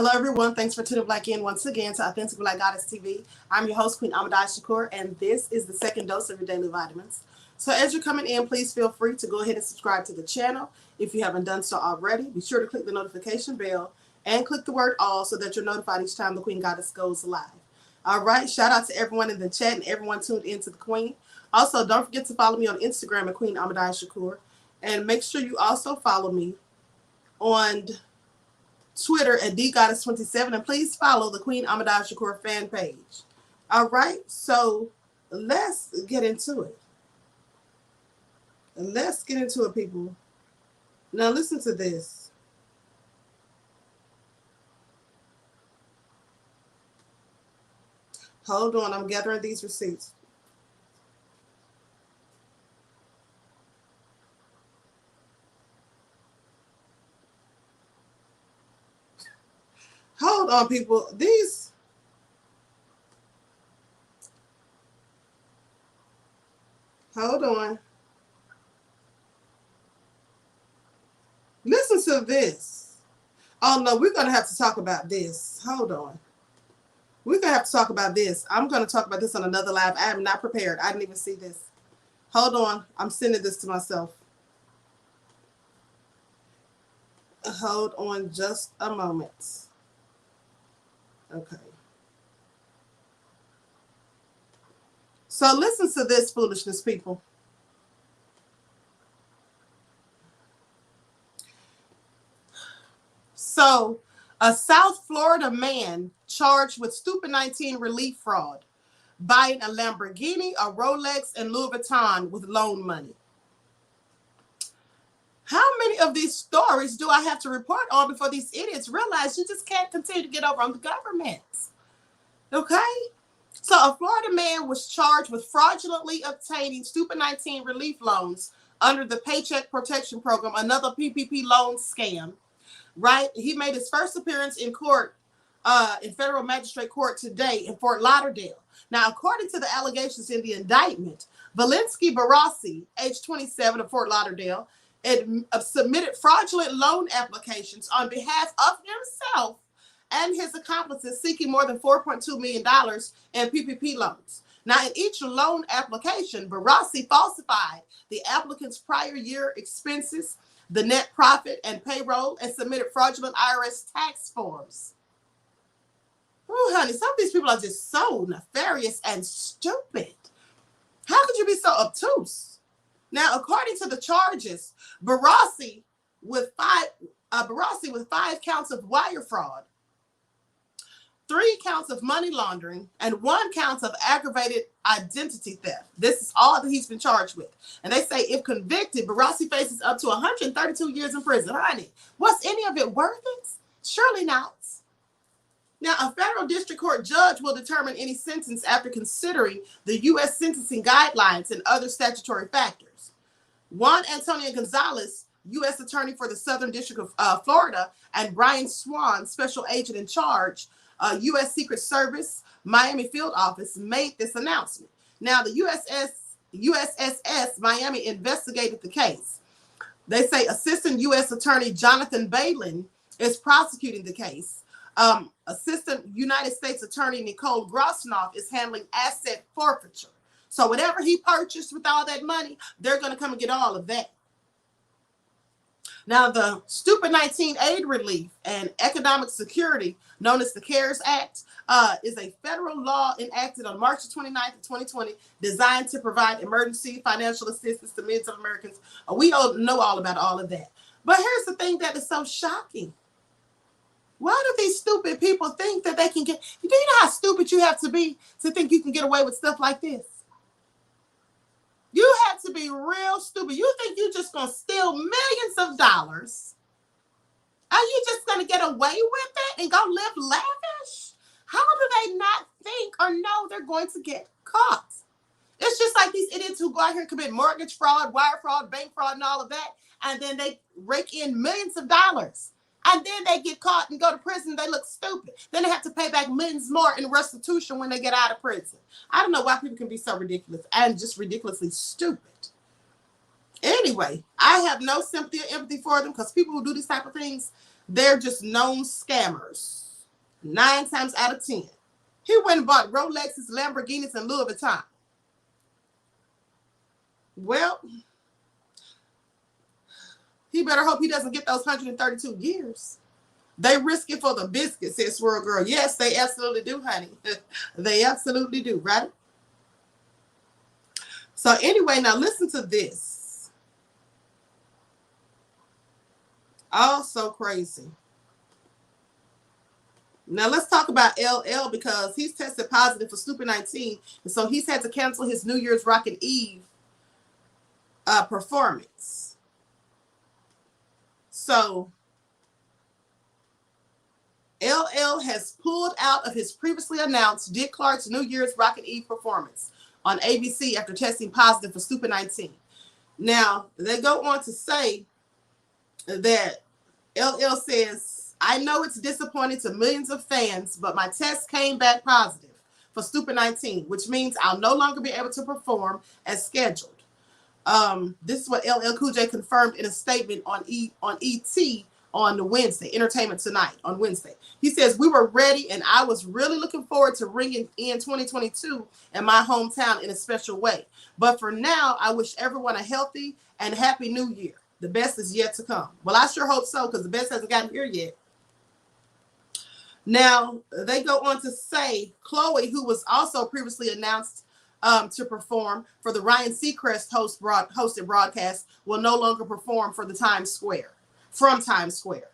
Hello, everyone. Thanks for tuning Blaque in once again to Authentic Black Goddess TV. I'm your host, Queen Amadai Shakur, and this is the second dose of your daily vitamins. So as you're coming in, please feel free to go ahead and subscribe to the channel. If you haven't done so already, be sure to click the notification bell and click the word all so that you're notified each time the Queen Goddess goes live. All right. Shout out to everyone in the chat and everyone tuned in to the Queen. Also, don't forget to follow me on Instagram at Queen Amadai Shakur. And make sure you also follow me on Twitter at DGoddess27, and please follow the Queen Amadai Shakur fan page. All right, so let's get into it. Let's get into it, people. Now listen to this. Hold on, I'm gathering these receipts. Hold on, people. Hold on. Listen to this. Oh, no, we're going to have to talk about this. Hold on. We're going to have to talk about this. I'm going to talk about this on another live. I am not prepared. I didn't even see this. Hold on. I'm sending this to myself. Hold on just a moment. Okay. So listen to this foolishness, people. So a South Florida man charged with stupid 19 relief fraud, buying a Lamborghini, a Rolex, and Louis Vuitton with loan money. How many of these stories do I have to report on before these idiots realize you just can't continue to get over on the government? Okay? So a Florida man was charged with fraudulently obtaining stupid 19 relief loans under the Paycheck Protection Program, another PPP loan scam, right? He made his first appearance in court, in federal magistrate court today in Fort Lauderdale. Now, according to the allegations in the indictment, Valinsky Barassi, age 27 of Fort Lauderdale, submitted fraudulent loan applications on behalf of himself and his accomplices seeking more than $4.2 million in PPP loans. Now, in each loan application, Barassi falsified the applicant's prior year expenses, the net profit and payroll, and submitted fraudulent IRS tax forms. Oh, honey, some of these people are just so nefarious and stupid. How could you be so obtuse? Now, according to the charges, Barassi with five counts of wire fraud, 3 counts of money laundering, and 1 count of aggravated identity theft. This is all that he's been charged with. And they say if convicted, Barassi faces up to 132 years in prison. Honey, was any of it worth it? Surely not. Now, a federal district court judge will determine any sentence after considering the U.S. sentencing guidelines and other statutory factors. Juan Antonio Gonzalez, U.S. attorney for the Southern District of Florida, and Brian Swan, special agent in charge, U.S. Secret Service, Miami Field Office, made this announcement. Now, the USSS Miami investigated the case. They say Assistant U.S. Attorney Jonathan Balin is prosecuting the case. Assistant United States Attorney Nicole Grosnoff is handling asset forfeiture. So whatever he purchased with all that money, they're going to come and get all of that. Now, the Stupid 19 Aid Relief and Economic Security, known as the CARES Act, is a federal law enacted on March 29th, 2020, designed to provide emergency financial assistance to millions of Americans. We don't know all about all of that. But here's the thing that is so shocking. Why do these stupid people think that they can get... Do you know how stupid you have to be to think you can get away with stuff like this? You have to be real stupid. You think you're just going to steal millions of dollars? Are you just going to get away with it and go live lavish? How do they not think or know they're going to get caught? It's just like these idiots who go out here and commit mortgage fraud, wire fraud, bank fraud, and all of that, and then they rake in millions of dollars. And then they get caught and go to prison. They look stupid. Then they have to pay back millions more in restitution when they get out of prison. I don't know why people can be so ridiculous and just ridiculously stupid. Anyway, I have no sympathy or empathy for them because people who do these type of things, they're just known scammers. 9 times out of 10. He went and bought Rolexes, Lamborghinis, and Louis Vuitton. Well, he better hope he doesn't get those 132 years. They risk it for the biscuit, says Swirl Girl. Yes, they absolutely do, honey. They absolutely do, right? So anyway, now listen to this. Oh, so crazy. Now let's talk about LL because he's tested positive for Stupid 19. And so he's had to cancel his New Year's Rockin' Eve performance. So LL has pulled out of his previously announced Dick Clark's New Year's Rockin' Eve performance on ABC after testing positive for Stupid 19. Now, they go on to say that LL says, I know it's disappointing to millions of fans, but my test came back positive for Stupid 19, which means I'll no longer be able to perform as scheduled. This is what LL Cool J confirmed in a statement on ET on Wednesday, Entertainment Tonight on Wednesday. He says, we were ready and I was really looking forward to ringing in 2022 in my hometown in a special way. But for now, I wish everyone a healthy and happy new year. The best is yet to come. Well, I sure hope so because the best hasn't gotten here yet. Now, they go on to say Chloe, who was also previously announced to perform for the Ryan Seacrest hosted broadcast, will no longer perform for the Times Square. From Times Square.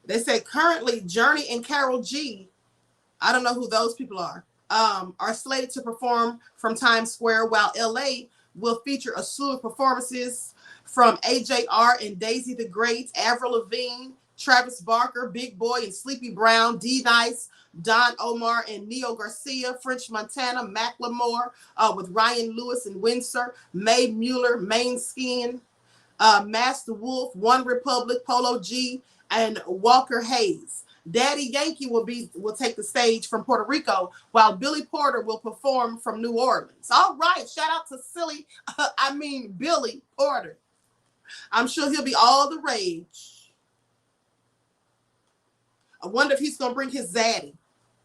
They say currently Journey and Karol G, I don't know who those people are slated to perform from Times Square, while LA will feature a slew of performances from AJR and Daisy the Great, Avril Lavigne, Travis Barker, Big Boy and Sleepy Brown, D-Nice, Don Omar and Neo Garcia, French Montana, Macklemore with Ryan Lewis and Windsor, Mae Mueller, Mainskin, Master Wolf, One Republic, Polo G, and Walker Hayes. Daddy Yankee will take the stage from Puerto Rico, while Billy Porter will perform from New Orleans. All right, shout out to Billy Porter. I'm sure he'll be all the rage. I wonder if he's gonna bring his zaddy.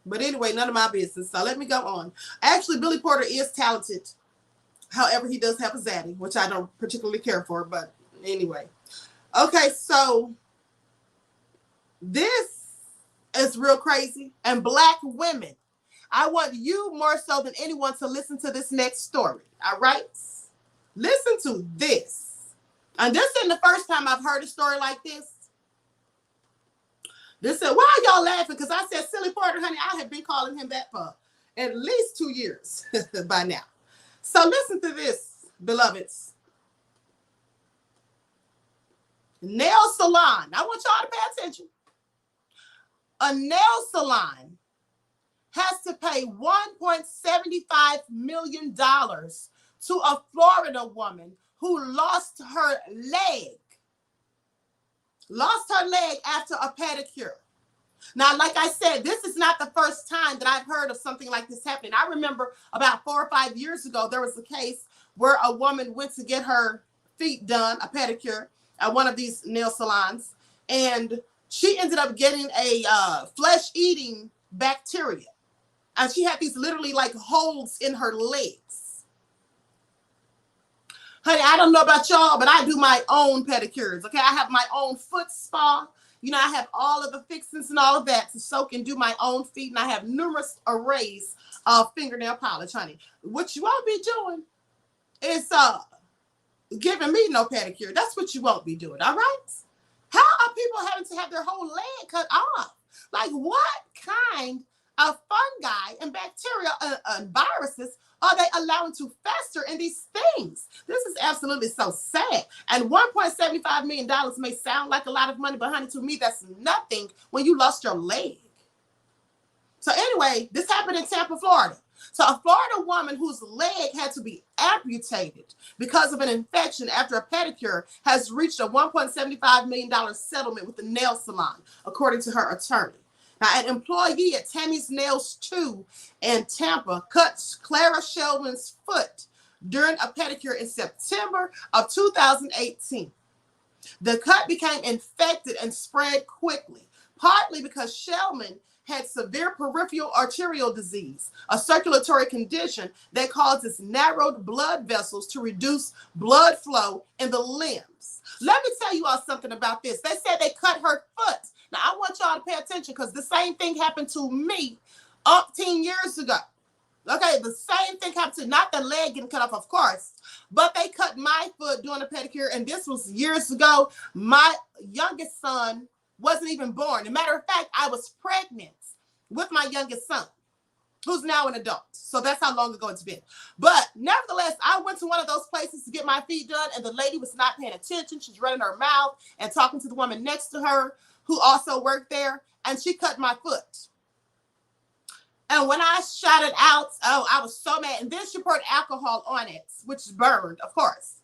But anyway, none of my business. So let me go on. Actually, Billy Porter is talented. However, he does have a zaddy, which I don't particularly care for, but anyway. Okay, so this is real crazy. And Black women, I want you more so than anyone to listen to this next story. All right? Listen to this. And this isn't the first time I've heard a story like this. They said, why are y'all laughing? Because I said, Silly Porter, honey, I have been calling him that for at least 2 years by now. So listen to this, beloveds. Nail salon. I want y'all to pay attention. A nail salon has to pay $1.75 million to a Florida woman who lost her leg. Lost her leg after a pedicure. Now, like I said, this is not the first time that I've heard of something like this happening. I remember about 4 or 5 years ago, there was a case where a woman went to get her feet done, a pedicure, at one of these nail salons, and she ended up getting a flesh-eating bacteria. And she had these literally like holes in her legs. Honey, I don't know about y'all, but I do my own pedicures, okay? I have my own foot spa. You know, I have all of the fixings and all of that to soak and do my own feet, and I have numerous arrays of fingernail polish, honey. What you won't be doing is giving me no pedicure. That's what you won't be doing, all right? How are people having to have their whole leg cut off? Like, what kind of fungi and bacteria and viruses are they allowing to fester in these things? This is absolutely so sad. And $1.75 million may sound like a lot of money, but honey, to me, that's nothing when you lost your leg. So anyway, this happened in Tampa, Florida. So a Florida woman whose leg had to be amputated because of an infection after a pedicure has reached a $1.75 million settlement with the nail salon, according to her attorney. Now, an employee at Tammy's Nails 2 in Tampa cut Clara Shelvin's foot during a pedicure in September of 2018. The cut became infected and spread quickly. partly because Shellman had severe peripheral arterial disease, a circulatory condition that causes narrowed blood vessels to reduce blood flow in the limbs. Let me tell you all something about this. They said they cut her foot. Now, I want y'all to pay attention because the same thing happened to me 10 years ago. Okay, the same thing happened to, not the leg getting cut off, of course, but they cut my foot doing a pedicure, and this was years ago. My youngest son wasn't even born. As a matter of fact, I was pregnant with my youngest son, who's now an adult. So that's how long ago it's been. But nevertheless, I went to one of those places to get my feet done, and the lady was not paying attention. She's running her mouth and talking to the woman next to her who also worked there, and she cut my foot. And when I shouted out, oh, I was so mad. And then she poured alcohol on it, which burned, of course.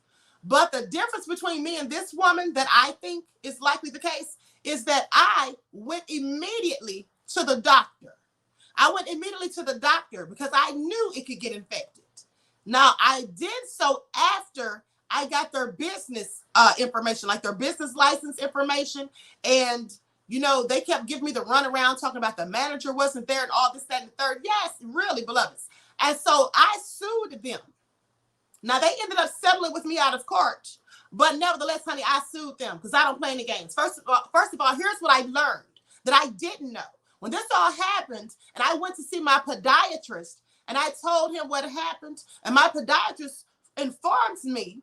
But the difference between me and this woman that I think is likely the case is that I went immediately to the doctor. I went immediately to the doctor because I knew it could get infected. Now, I did so after I got their business information, like their business license information. And you know, they kept giving me the runaround, talking about the manager wasn't there and all this, that, and the third. Yes, really, beloveds. And so I sued them. Now, they ended up settling with me out of court. But nevertheless, honey, I sued them because I don't play any games. First of all, here's what I learned that I didn't know. When this all happened, and I went to see my podiatrist, and I told him what happened, and my podiatrist informs me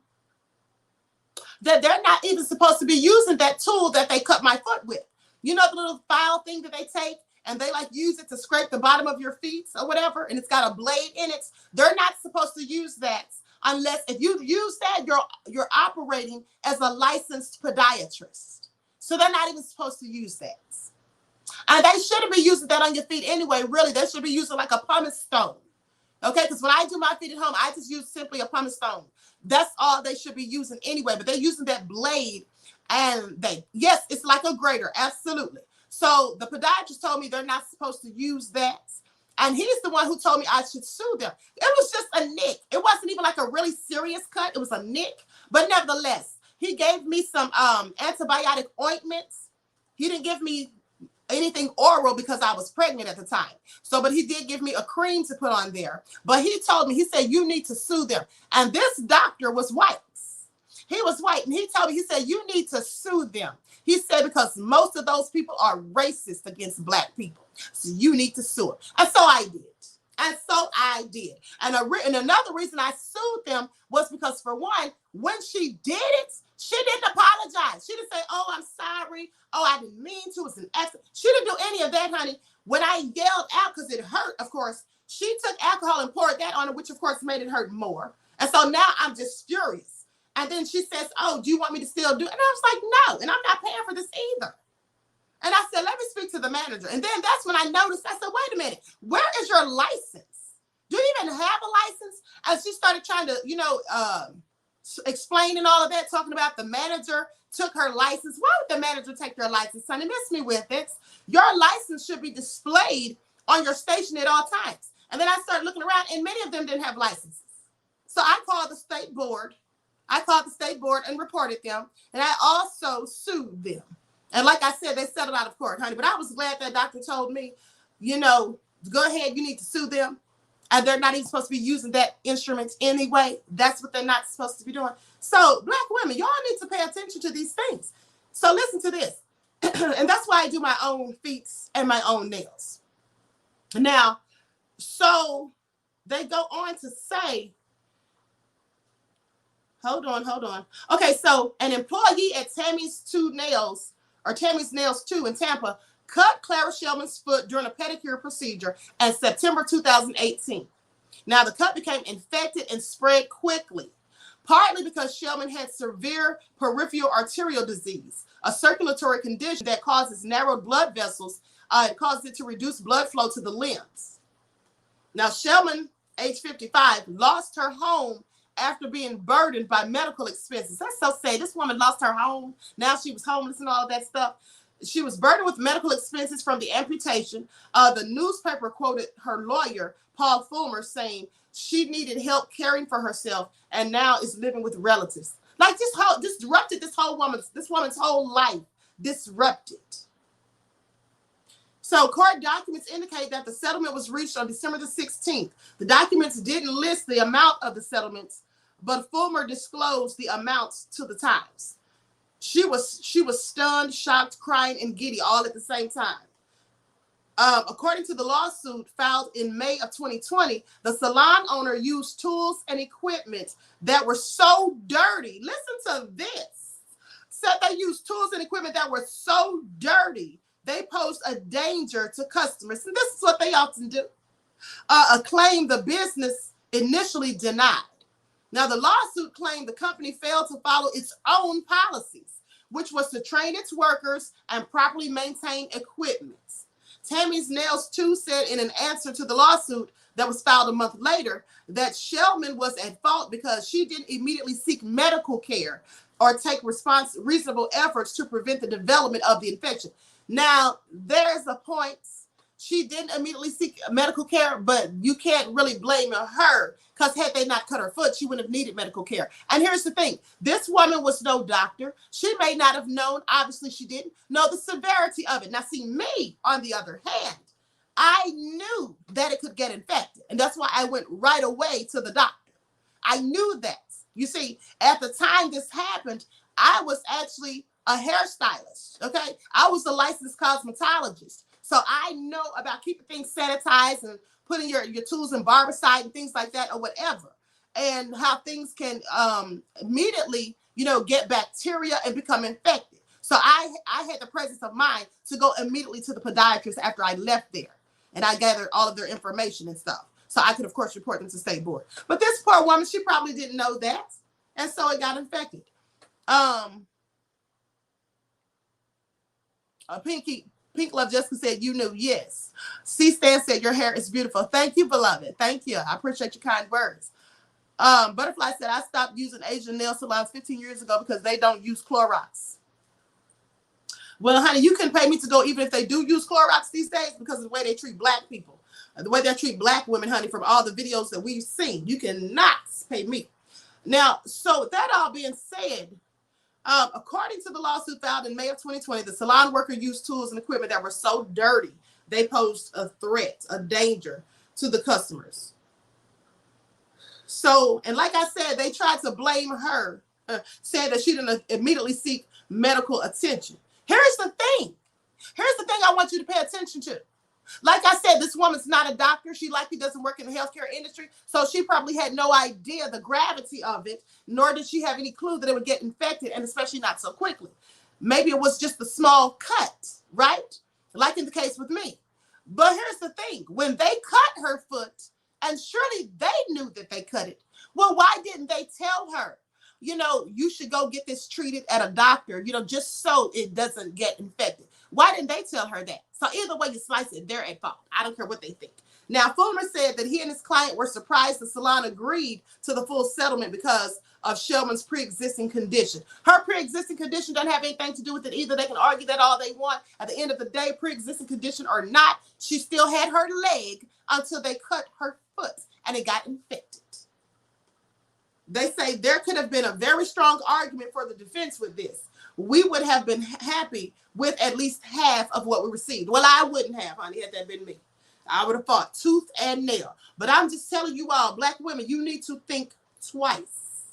that they're not even supposed to be using that tool that they cut my foot with. You know the little file thing that they take and they like use it to scrape the bottom of your feet or whatever, and it's got a blade in it. They're not supposed to use that unless if you use that, you're operating as a licensed podiatrist. So they're not even supposed to use that. And they shouldn't be using that on your feet anyway, really. They should be using like a pumice stone. Okay, because when I do my feet at home, I just use simply a pumice stone. That's all they should be using anyway, but they're using that blade. And yes, it's like a grater, absolutely. So the podiatrist told me they're not supposed to use that. And he's the one who told me I should sue them. It was just a nick. It wasn't even like a really serious cut. It was a nick. But nevertheless, he gave me some antibiotic ointments. He didn't give me anything oral because I was pregnant at the time. So, but he did give me a cream to put on there. But he told me, he said, you need to sue them. And this doctor was white. He was white, and he told me, he said, you need to sue them. He said, because most of those people are racist against Black people. So you need to sue them. And so I did. And another reason I sued them was because, for one, when she did it, she didn't apologize. She didn't say, oh, I'm sorry. Oh, I didn't mean to. It was an accident. She didn't do any of that, honey. When I yelled out, because it hurt, of course, she took alcohol and poured that on it, which, of course, made it hurt more. And so now I'm just furious. And then she says, oh, do you want me to still do it? And I was like, no, and I'm not paying for this either. And I said, let me speak to the manager. And then that's when I noticed, I said, wait a minute, where is your license? Do you even have a license? And she started trying to, explain and all of that, talking about the manager took her license. Why would the manager take your license, honey? Miss me with it. Your license should be displayed on your station at all times. And then I started looking around, and many of them didn't have licenses. So I called the state board. And reported them. And I also sued them. And like I said, they settled out of court, honey. But I was glad that doctor told me, go ahead, you need to sue them. And they're not even supposed to be using that instrument anyway. That's what they're not supposed to be doing. So Black women, y'all need to pay attention to these things. So listen to this. And that's why I do my own feet and my own nails. Now, so they go on to say, Hold on. Okay, so an employee at Tammy's Nails 2 in Tampa cut Clara Shellman's foot during a pedicure procedure in September 2018. Now, the cut became infected and spread quickly, partly because Shellman had severe peripheral arterial disease, a circulatory condition that causes narrowed blood vessels. It causes it to reduce blood flow to the limbs. Now, Shellman, age 55, lost her home after being burdened by medical expenses. That's so sad. This woman lost her home. Now she was homeless and all that stuff. She was burdened with medical expenses from the amputation. The newspaper quoted her lawyer, Paul Fulmer, saying she needed help caring for herself and now is living with relatives. Like disrupted this woman's whole life. Disrupted. So court documents indicate that the settlement was reached on December the 16th. The documents didn't list the amount of the settlements, but Fulmer disclosed the amounts to the Times. She was stunned, shocked, crying, and giddy all at the same time. According to the lawsuit filed in May of 2020, the salon owner used tools and equipment that were so dirty. Listen to this. Said they used tools and equipment that were so dirty, they posed a danger to customers. And this is what they often do. A claim the business initially denied. Now, the lawsuit claimed the company failed to follow its own policies, which was to train its workers and properly maintain equipment. Tammy's Nails, too, said in an answer to the lawsuit that was filed a month later that Shellman was at fault because she didn't immediately seek medical care or take reasonable efforts to prevent the development of the infection. Now, there's a point. She didn't immediately seek medical care, but you can't really blame her because had they not cut her foot, she wouldn't have needed medical care. And here's the thing. This woman was no doctor. She may not have known, obviously she didn't, know the severity of it. Now, see, me, on the other hand, I knew that it could get infected. And that's why I went right away to the doctor. I knew that. You see, at the time this happened, I was actually a hairstylist, okay? I was a licensed cosmetologist. So I know about keeping things sanitized and putting your tools in barbicide and things like that or whatever, and how things can immediately, get bacteria and become infected. So I had the presence of mind to go immediately to the podiatrist after I left there, and I gathered all of their information and stuff. So I could, of course, report them to state board. But this poor woman, she probably didn't know that, and so it got infected. Pink Love Jessica said, you knew, yes. C-Stan said, your hair is beautiful. Thank you, beloved. Thank you. I appreciate your kind words. Butterfly said, I stopped using Asian nail salons 15 years ago because they don't use Clorox. Well, honey, you can pay me to go even if they do use Clorox these days because of the way they treat Black people. The way they treat Black women, honey, from all the videos that we've seen. You cannot pay me. Now, so with that all being said, according to the lawsuit filed in May of 2020, the salon worker used tools and equipment that were so dirty, they posed a threat, a danger to the customers. So, and like I said, they tried to blame her, saying that she didn't immediately seek medical attention. Here's the thing. Here's the thing I want you to pay attention to. Like I said, this woman's not a doctor. She likely doesn't work in the healthcare industry. So she probably had no idea the gravity of it, nor did she have any clue that it would get infected, and especially not so quickly. Maybe it was just a small cut, right? Like in the case with me. But here's the thing. When they cut her foot, and surely they knew that they cut it, well, why didn't they tell her, you should go get this treated at a doctor, just so it doesn't get infected? Why didn't they tell her that? So either way you slice it, they're at fault. I don't care what they think. Now, Fulmer said that he and his client were surprised the salon agreed to the full settlement because of Shellman's pre-existing condition. Her pre-existing condition doesn't have anything to do with it either. They can argue that all they want. At the end of the day, pre-existing condition or not, she still had her leg until they cut her foot and it got infected. They say there could have been a very strong argument for the defense with this. We would have been happy with at least half of what we received. Well, I wouldn't have, honey, had that been me. I would have fought tooth and nail. But I'm just telling you all, Black women, you need to think twice.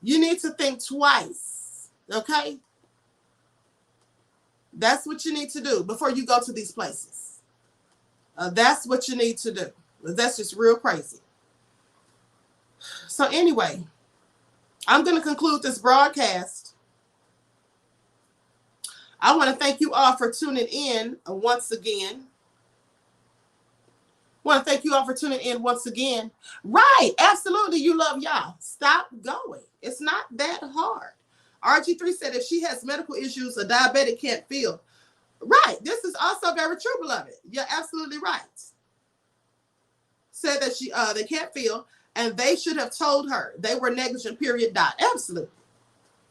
You need to think twice, okay? That's what you need to do before you go to these places. That's what you need to do. That's just real crazy. So anyway, I'm going to conclude this broadcast. I want to thank you all for tuning in once again. Want to thank you all for tuning in once again. Right, absolutely, you love y'all. Stop going. It's not that hard. RG3 said if she has medical issues, a diabetic can't feel. Right, this is also very true, beloved. You're absolutely right. Said that they can't feel, and they should have told her they were negligent, period, dot. Absolutely.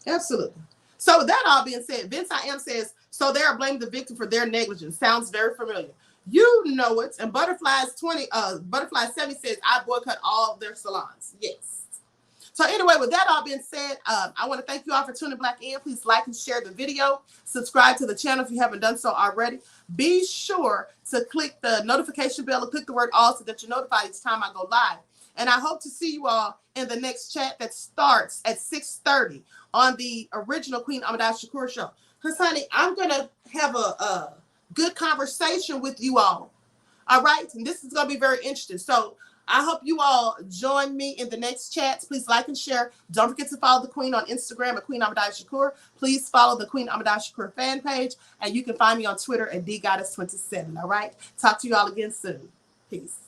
Absolutely. So with that all being said, Vince I Am says, so they are blaming the victim for their negligence. Sounds very familiar. You know it. And Butterfly 70 says, I boycott all their salons. Yes. So anyway, with that all being said, I want to thank you all for tuning Blaque in. Please like and share the video. Subscribe to the channel if you haven't done so already. Be sure to click the notification bell and click the word all so that you're notified each time I go live. And I hope to see you all in the next chat that starts at 6:30 on the original Queen Ahmad Shakur show. Because, honey, I'm going to have a good conversation with you all. All right? And this is going to be very interesting. So I hope you all join me in the next chats. Please like and share. Don't forget to follow the Queen on Instagram at Queen Ahmad Shakur. Please follow the Queen Ahmad Shakur fan page. And you can find me on Twitter at DGoddess27. All right? Talk to you all again soon. Peace.